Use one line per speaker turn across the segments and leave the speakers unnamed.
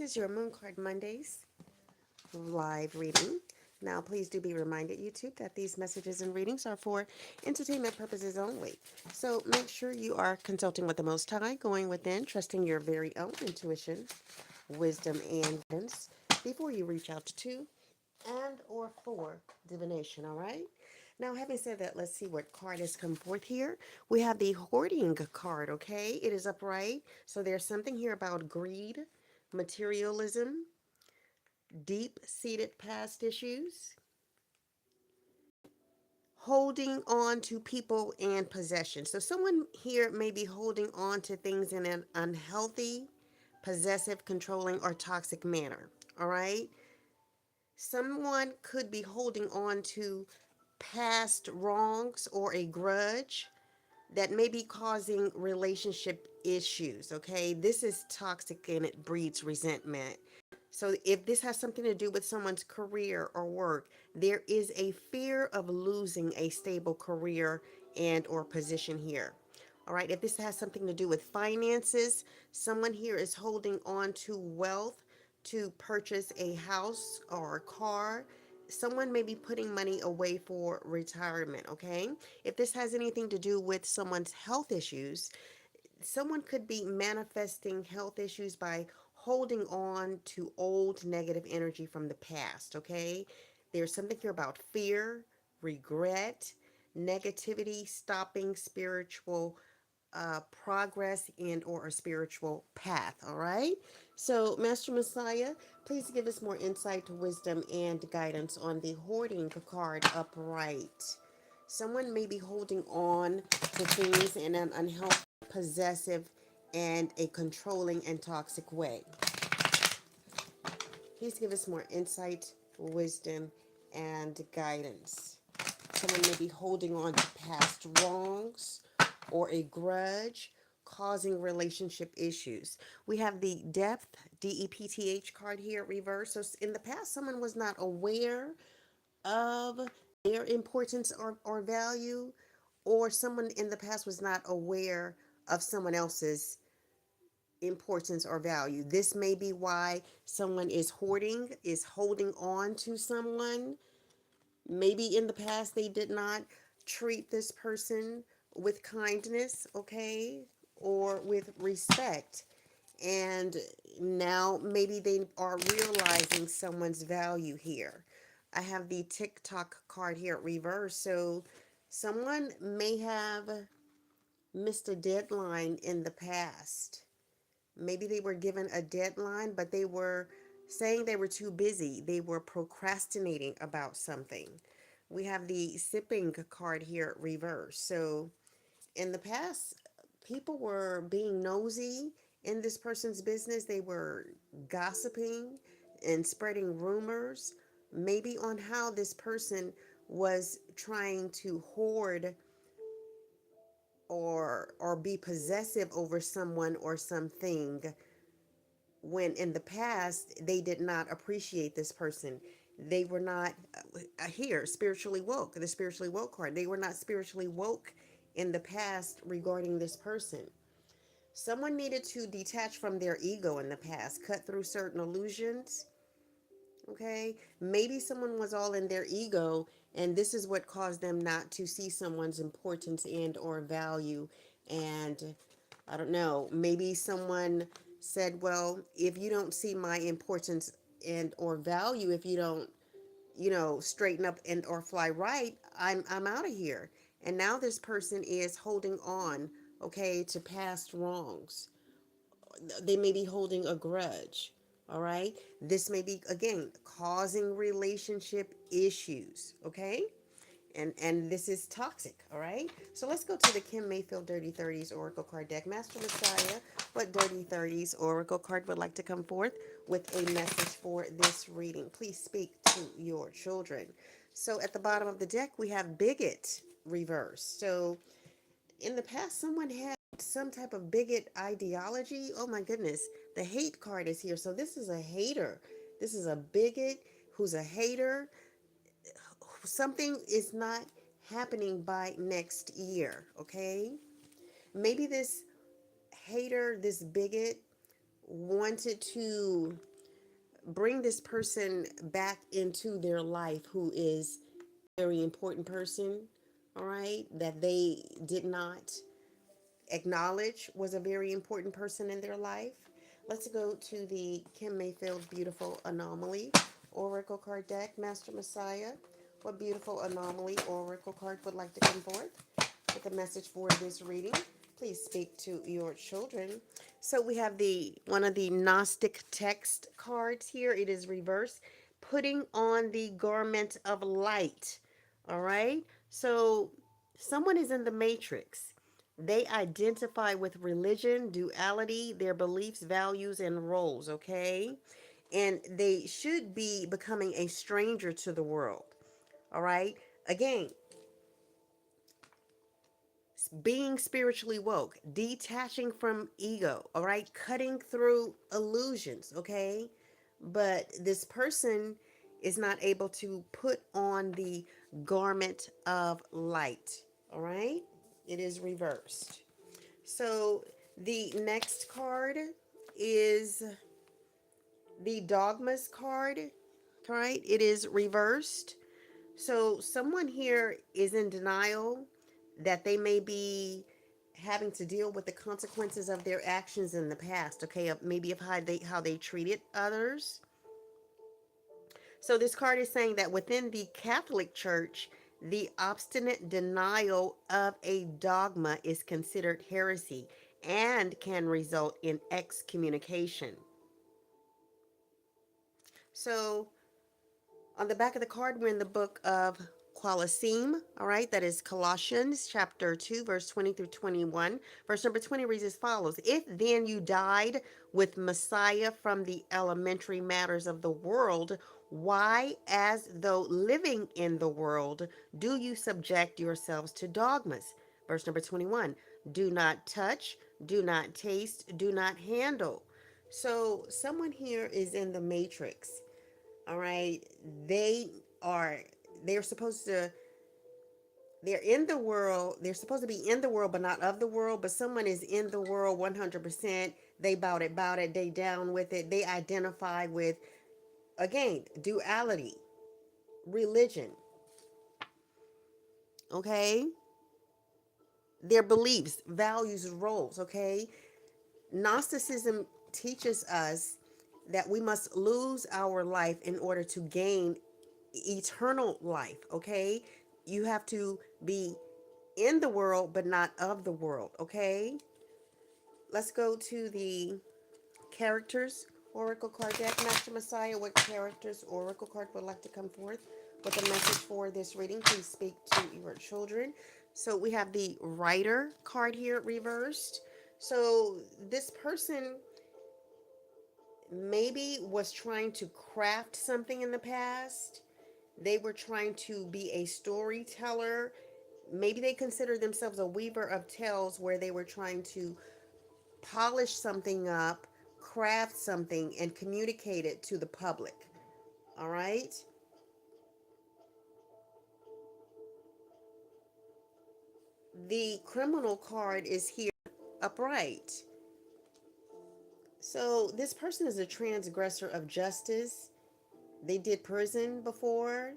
This is your Moon Card Mondays live reading. Now, please do be reminded, YouTube, that these messages and readings are for entertainment purposes only. So make sure you are consulting with the Most High, going within, trusting your very own intuition, wisdom, and guidance before you reach out to and or for divination, all right? Now, having said that, let's see what card has come forth here. We have the hoarding card, okay? It is upright. So there's something here about greed, materialism, deep-seated past issues, holding on to people and possessions. So someone here may be holding on to things in an unhealthy, possessive, controlling, or toxic manner, all right? Someone could be holding on to past wrongs or a grudge that may be causing relationship issues, okay? This is toxic and it breeds resentment. So if this has something to do with someone's career or work, there is a fear of losing a stable career and or position here. All right, if this has something to do with finances, someone here is holding on to wealth to purchase a house or a car. Someone may be putting money away for retirement, okay? If this has anything to do with someone's health issues, someone could be manifesting health issues by holding on to old negative energy from the past, okay? There's something here about fear, regret, negativity, stopping spiritual progress and or a spiritual path, all right? So, Master Messiah, please give us more insight, wisdom, and guidance on the hoarding card upright. Someone may be holding on to things in an unhealthy, possessive, and a controlling and toxic way. Please give us more insight, wisdom, and guidance. Someone may be holding on to past wrongs or a grudge, causing relationship issues. We have the depth, DEPTH card here reversed. So in the past, someone was not aware of their importance or value, or someone in the past was not aware of someone else's importance or value. This may be why someone is hoarding, is holding on to someone. Maybe in the past they did not treat this person with kindness, okay, or with respect. And now maybe they are realizing someone's value here. I have the TikTok card here at reverse. So someone may have missed a deadline in the past. Maybe they were given a deadline, but they were saying they were too busy. They were procrastinating about something. We have the sipping card here reversed. So in the past, people were being nosy in this person's business. They were gossiping and spreading rumors, maybe on how this person was trying to hoard or be possessive over someone or something, when in the past they did not appreciate this person. They were not here spiritually woke, the spiritually woke card. They were not spiritually woke in the past regarding this person. Someone needed to detach from their ego in the past, cut through certain illusions. Okay, maybe someone was all in their ego, and this is what caused them not to see someone's importance and or value. And I don't know, maybe someone said, well, if you don't see my importance and or value, if you don't, straighten up and or fly right, I'm out of here. And now this person is holding on, okay, to past wrongs. They may be holding a grudge. All right. This may be, again, causing relationship issues. Okay. And this is toxic. All right. So let's go to the Kim Mayfield Dirty 30s Oracle card deck. Master Messiah, what Dirty 30s Oracle card would like to come forth with a message for this reading? Please speak to your children. So at the bottom of the deck, we have bigot reversed. So in the past, someone had some type of bigot ideology. Oh my goodness. The hate card is here. So this is a hater. This is a bigot who's a hater. Something is not happening by next year, okay? Maybe this hater, this bigot, wanted to bring this person back into their life who is a very important person, all right, that they did not acknowledge was a very important person in their life. Let's go to the Kim Mayfield Beautiful Anomaly Oracle card deck. Master Messiah, what beautiful anomaly Oracle card would like to come forth with a message for this reading? Please speak to your children. So we have the one of the Gnostic text cards here. It is reversed, putting on the garment of light. All right. So someone is in the matrix. They identify with religion, duality, their beliefs, values, and roles, okay? And they should be becoming a stranger to the world, all right? Again, being spiritually woke, detaching from ego, all right? Cutting through illusions, okay? But this person is not able to put on the garment of light, all right? It is reversed. So the next card is the Dogmas card. All right, it is reversed. So someone here is in denial that they may be having to deal with the consequences of their actions in the past, okay, of maybe of how they treated others. So this card is saying that within the Catholic Church, the obstinate denial of a dogma is considered heresy and can result in excommunication. So on the back of the card, we're in the book of Colosseum, all right? That is Colossians chapter 2, verse 20 through 21. Verse number 20 reads as follows: If then you died with Messiah from the elementary matters of the world, why, as though living in the world, do you subject yourselves to dogmas? Verse number 21: Do not touch, do not taste, do not handle. So someone here is in the matrix, all right. They are, they're supposed to, they're in the world. They're supposed to be in the world, but not of the world. But someone is in the world 100%. They about it. They down with it. They identify with, again, duality, religion, okay? Their beliefs, values, roles, okay? Gnosticism teaches us that we must lose our life in order to gain eternal life, okay? You have to be in the world, but not of the world, okay? Let's go to the characters oracle card deck. Master Messiah, what characters oracle card would like to come forth with a message for this reading? Please speak to your children. So we have the writer card here reversed. So this person maybe was trying to craft something in the past. They were trying to be a storyteller. Maybe they consider themselves a weaver of tales, where they were trying to polish something up, craft something, and communicate it to the public. All right. The criminal card is here upright. So this person is a transgressor of justice. They did prison before.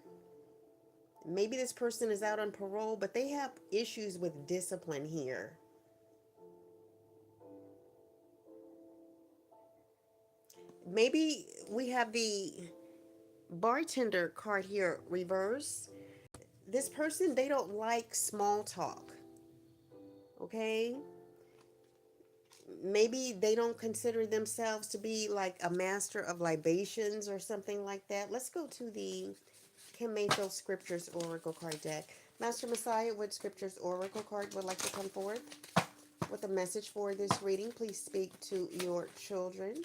Maybe this person is out on parole, but they have issues with discipline here. Maybe we have the bartender card here reverse. This person, they don't like small talk, okay? Maybe they don't consider themselves to be like a master of libations or something like that. Let's go to the Kim Mayfield Scriptures Oracle card deck. Master Messiah, what Scriptures Oracle card would like to come forward with a message for this reading? Please speak to your children.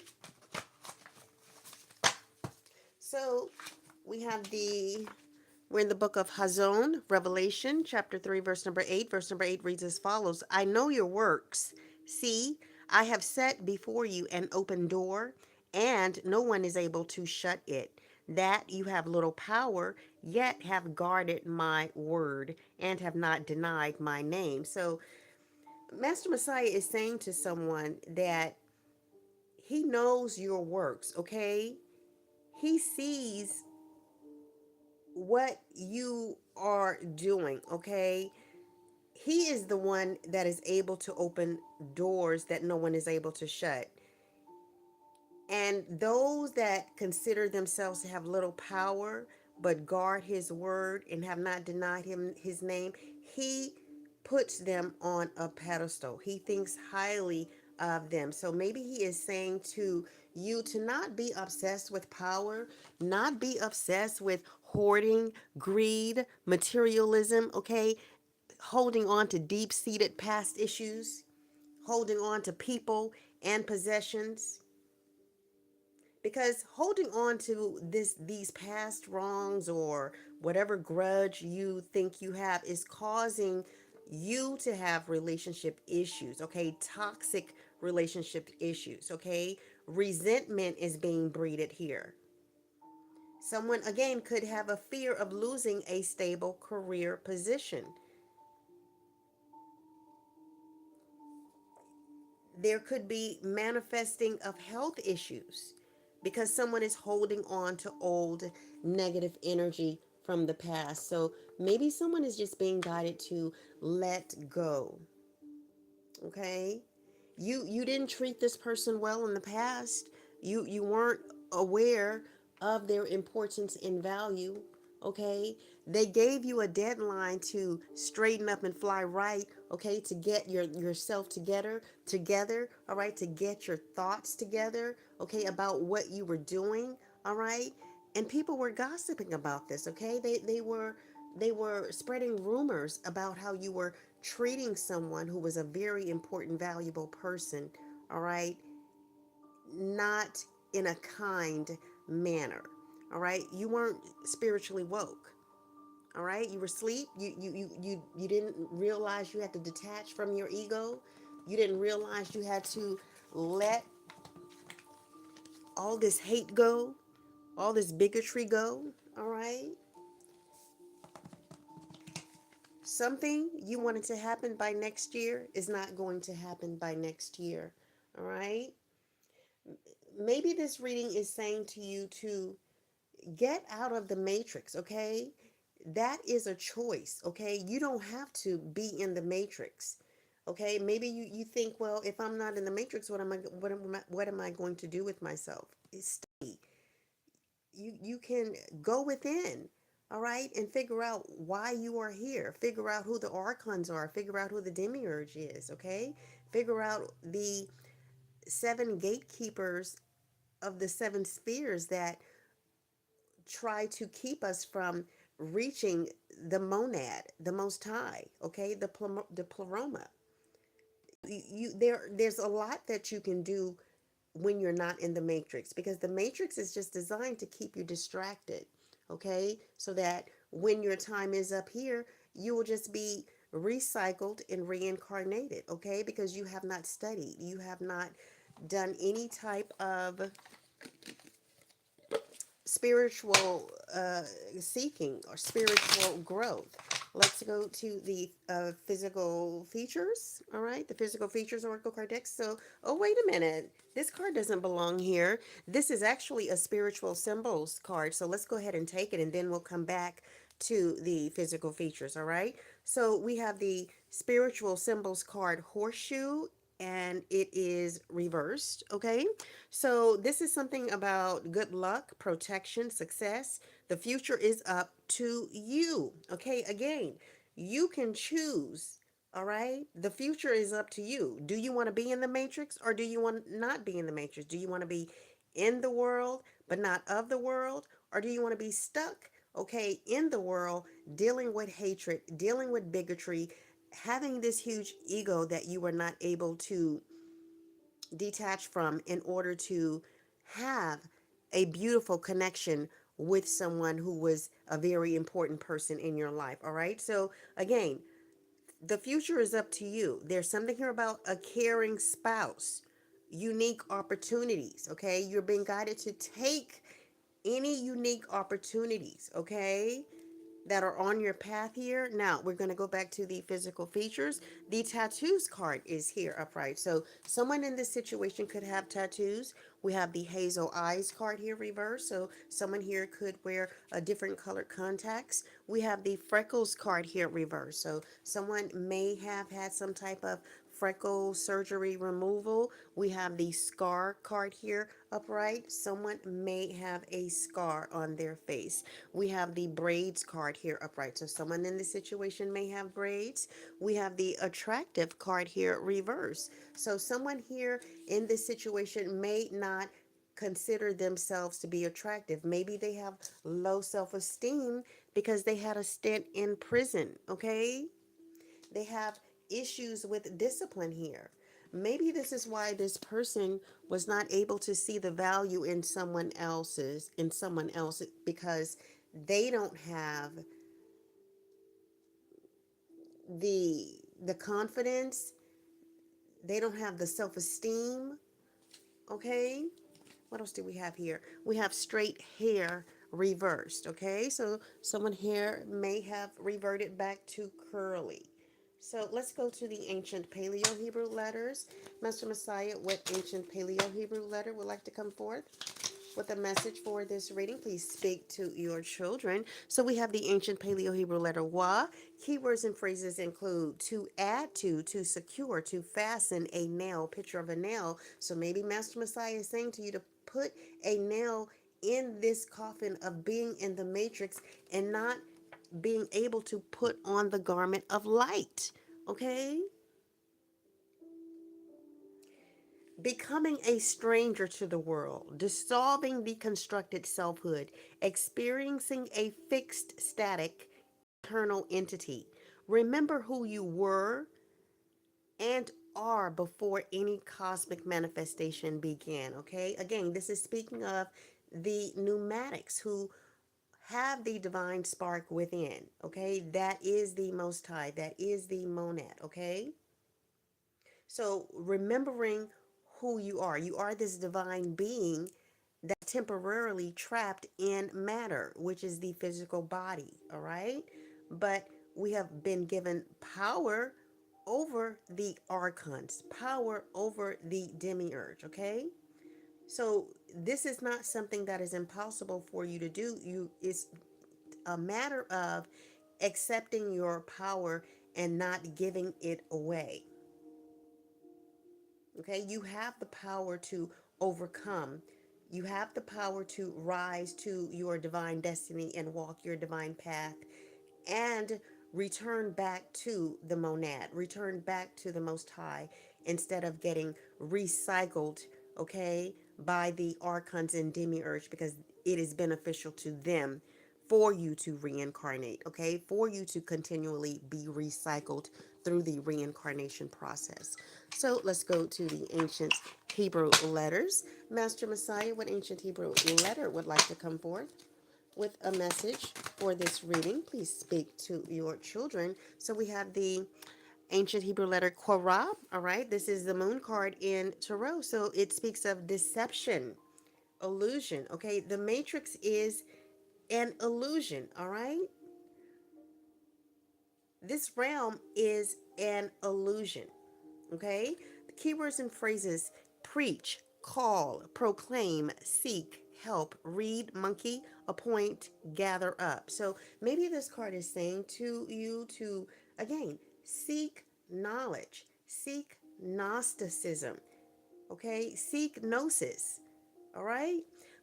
So we have we're in the book of Hazon, Revelation, chapter 3, verse number 8. Verse number 8 reads as follows: I know your works. See, I have set before you an open door, and no one is able to shut it. That you have little power, yet have guarded my word, and have not denied my name. So, Master Messiah is saying to someone that he knows your works, okay? He sees what you are doing, okay? He is the one that is able to open doors that no one is able to shut. And those that consider themselves to have little power, but guard his word and have not denied him his name, he puts them on a pedestal. He thinks highly of them. So maybe he is saying to you to not be obsessed with power, not be obsessed with hoarding, greed, materialism, okay? Holding on to deep seated past issues, holding on to people and possessions, because holding on to these past wrongs or whatever grudge you think you have is causing you to have relationship issues, okay? Toxic relationship issues, okay? Resentment is being breeded here. Someone again could have a fear of losing a stable career position. There could be manifesting of health issues because someone is holding on to old negative energy from the past. So maybe someone is just being guided to let go. Okay? You didn't treat this person well in the past. You weren't aware of their importance and value. Okay? They gave you a deadline to straighten up and fly right, okay, to get yourself together, all right, to get your thoughts together, okay, about what you were doing, all right? And people were gossiping about this, okay? They were spreading rumors about how you were treating someone who was a very important, valuable person, all right, not in a kind manner, all right? You weren't spiritually woke, all right? You were asleep. You didn't realize you had to detach from your ego. You didn't realize you had to let all this hate go, all this bigotry go, all right? Something you wanted to happen by next year is not going to happen by next year. All right. Maybe this reading is saying to you to get out of the matrix. Okay. That is a choice. Okay. You don't have to be in the matrix. Okay. Maybe you think, well, if I'm not in the matrix, what am I going to do with myself? Study. You can go within, all right, and figure out why you are here, figure out who the archons are, figure out who the demiurge is, okay, figure out the seven gatekeepers of the seven spheres that try to keep us from reaching the monad, the most high, okay, the pleroma. There's a lot that you can do when you're not in the matrix, because the matrix is just designed to keep you distracted, okay, so that when your time is up here you will just be recycled and reincarnated, okay, because you have not studied, you have not done any type of spiritual seeking or spiritual growth. Let's go to the physical features. All right, the physical features oracle card deck. So, oh, wait a minute. This card doesn't belong here. This is actually a spiritual symbols card. So let's go ahead and take it and then we'll come back to the physical features. All right. So we have the spiritual symbols card horseshoe and it is reversed. Okay. So this is something about good luck, protection, success. The future is up to you. Okay, again, you can choose. All right, the future is up to you. Do you want to be in the matrix or do you want to not be in the matrix? Do you want to be in the world but not of the world, or do you want to be stuck, okay, in the world, dealing with hatred, dealing with bigotry, having this huge ego that you are not able to detach from in order to have a beautiful connection with someone who was a very important person in your life. All right. So, again, the future is up to you. There's something here about a caring spouse, unique opportunities. Okay. You're being guided to take any unique opportunities. Okay. that are on your path here. Now, we're going to go back to the physical features. The tattoos card is here upright. So, someone in this situation could have tattoos. We have the hazel eyes card here reversed. So, someone here could wear a different colored contacts. We have the freckles card here reversed. So, someone may have had some type of freckle surgery removal. We have the scar card here upright. Someone may have a scar on their face. We have the braids card here upright. So someone in this situation may have braids. We have the attractive card here reverse. So someone here in this situation may not consider themselves to be attractive. Maybe they have low self-esteem because they had a stint in prison, okay? They have issues with discipline here. Maybe this is why this person was not able to see the value in someone else because they don't have the the confidence, they don't have the self-esteem, okay? What else do we have here? We have straight hair reversed, okay? So someone hair may have reverted back to curly. So let's go to the ancient Paleo Hebrew letters. Master Messiah, what ancient Paleo Hebrew letter would like to come forth with a message for this reading? Please speak to your children. So we have the ancient Paleo Hebrew letter Wa. Keywords and phrases include to add to secure, to fasten a nail, picture of a nail. So maybe Master Messiah is saying to you to put a nail in this coffin of being in the matrix and not being able to put on the garment of light. Okay? Becoming a stranger to the world, dissolving the constructed selfhood, experiencing a fixed, static, eternal entity. Remember who you were and are before any cosmic manifestation began. Okay? Again, this is speaking of the pneumatics who have the divine spark within. Okay? That is the Most High. That is the monad. Okay? So remembering who you are. You are this divine being that's temporarily trapped in matter, which is the physical body, all right? But we have been given power over the archons, power over the demiurge, okay? So this is not something that is impossible for you to do. It's a matter of accepting your power and not giving it away. Okay, you have the power to overcome. You have the power to rise to your divine destiny and walk your divine path and return back to the monad, return back to the Most High instead of getting recycled, okay, by the archons and demiurge because it is beneficial to them for you to reincarnate, okay, for you to continually be recycled through the reincarnation process. So let's go to the ancient Hebrew letters. Master Messiah, what ancient Hebrew letter would like to come forth with a message for this reading? Please speak to your children. So we have the ancient Hebrew letter Korah. All right, this is the moon card in Tarot. So it speaks of deception, illusion. Okay, the matrix is an illusion. All right, this realm is an illusion. Okay, the keywords and phrases: preach, call, proclaim, seek, help, read, monkey, appoint, gather up. So maybe this card is saying to you to, again, seek knowledge, seek Gnosticism, okay, seek gnosis. All right.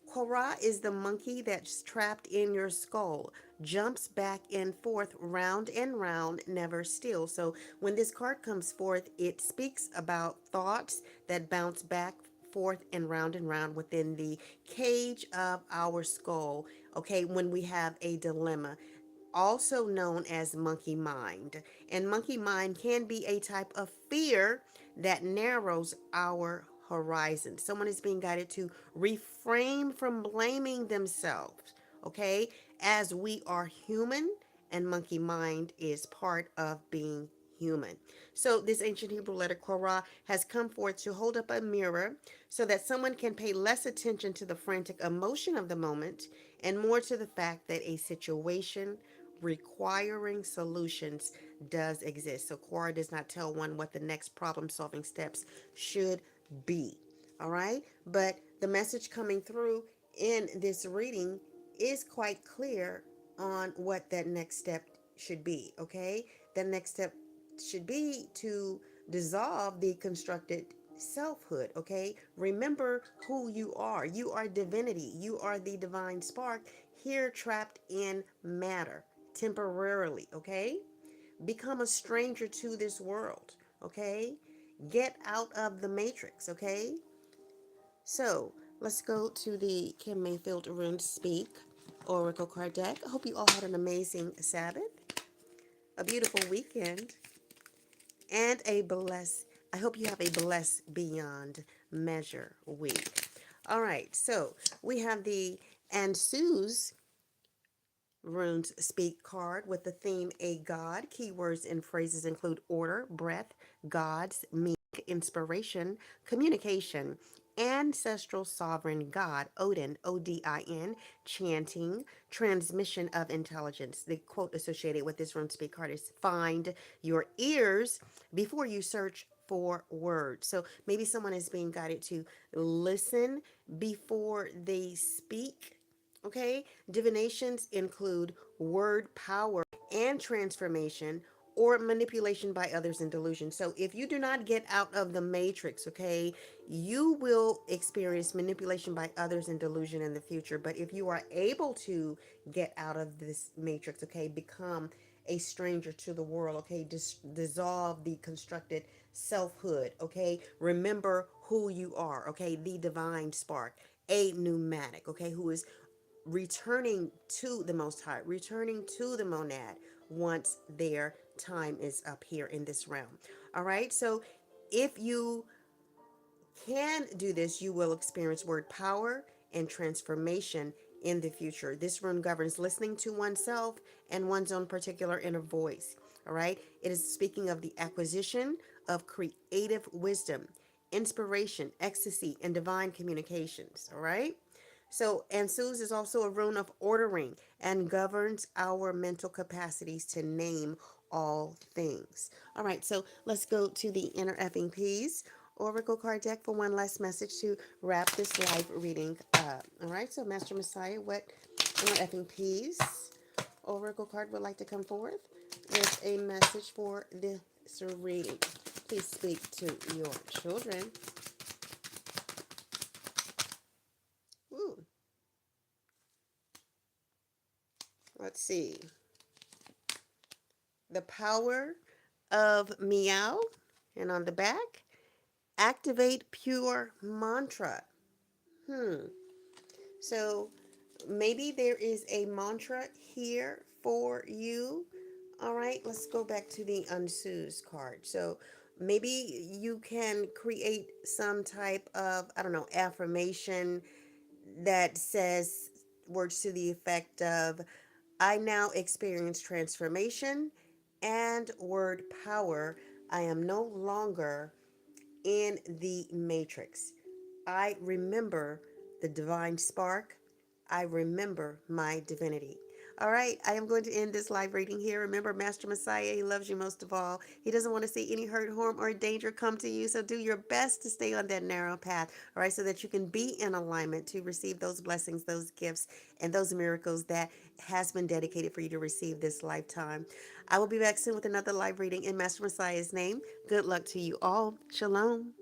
Korah is the monkey that's trapped in your skull, jumps back and forth, round and round, never still. So when this card comes forth, it speaks about thoughts that bounce back, forth, and round within the cage of our skull. Okay, when we have a dilemma, also known as monkey mind. And monkey mind can be a type of fear that narrows our horizon. Someone is being guided to refrain from blaming themselves, okay? As we are human, and monkey mind is part of being human. So this ancient Hebrew letter Korah has come forth to hold up a mirror so that someone can pay less attention to the frantic emotion of the moment and more to the fact that a situation requiring solutions does exist. So Quora does not tell one what the next problem solving steps should be. All right. But the message coming through in this reading is quite clear on what that next step should be. Okay. The next step should be to dissolve the constructed selfhood. Okay. Remember who you are. You are divinity. You are the divine spark here trapped in matter temporarily. Okay. Become a stranger to this world. Okay. Get out of the matrix. Okay. So let's go to the Kim Mayfield Rune Speak Oracle card deck. I hope you all had an amazing Sabbath, a beautiful weekend, and I hope you have a blessed beyond measure week. All right, so we have the Ansu's Runes Speak card with the theme A God. Keywords and phrases include order, breath, gods, meek, inspiration, communication, ancestral sovereign God, Odin, Odin, chanting, transmission of intelligence. The quote associated with this Rune Speak card is find your ears before you search for words. So maybe someone is being guided to listen before they speak. Okay, divinations include word power and transformation or manipulation by others in delusion. So if you do not get out of the matrix, okay, you will experience manipulation by others in delusion in the future. But if you are able to get out of this matrix, okay, become a stranger to the world, okay, dissolve the constructed selfhood, okay, remember who you are, okay, the divine spark, a pneumatic, okay, who is returning to the Most High, returning to the monad once their time is up here in this realm. All right. So if you can do this, you will experience word power and transformation in the future. This rune governs listening to oneself and one's own particular inner voice. All right. It is speaking of the acquisition of creative wisdom, inspiration, ecstasy, and divine communications. All right. So, Ansuz is also a rune of ordering and governs our mental capacities to name all things. All right, so let's go to the inner effing peas oracle card deck for one last message to wrap this live reading up. All right, so Master Messiah, what inner effing peas oracle card would like to come forth with a message for this reading? Please speak to your children. Ooh, let's see. The power of meow, and on the back, activate pure mantra. So maybe there is a mantra here for you. All right, let's go back to the Unsu's card. So maybe you can create some type of, I don't know, affirmation that says words to the effect of, I now experience transformation and word power. I am no longer in the matrix. I remember the divine spark. I remember my divinity. All right, I am going to end this live reading here. Remember, Master Messiah, he loves you most of all. He doesn't want to see any hurt, harm, or danger come to you. So do your best to stay on that narrow path, all right, so that you can be in alignment to receive those blessings, those gifts, and those miracles that has been dedicated for you to receive this lifetime. I will be back soon with another live reading in Master Messiah's name. Good luck to you all. Shalom.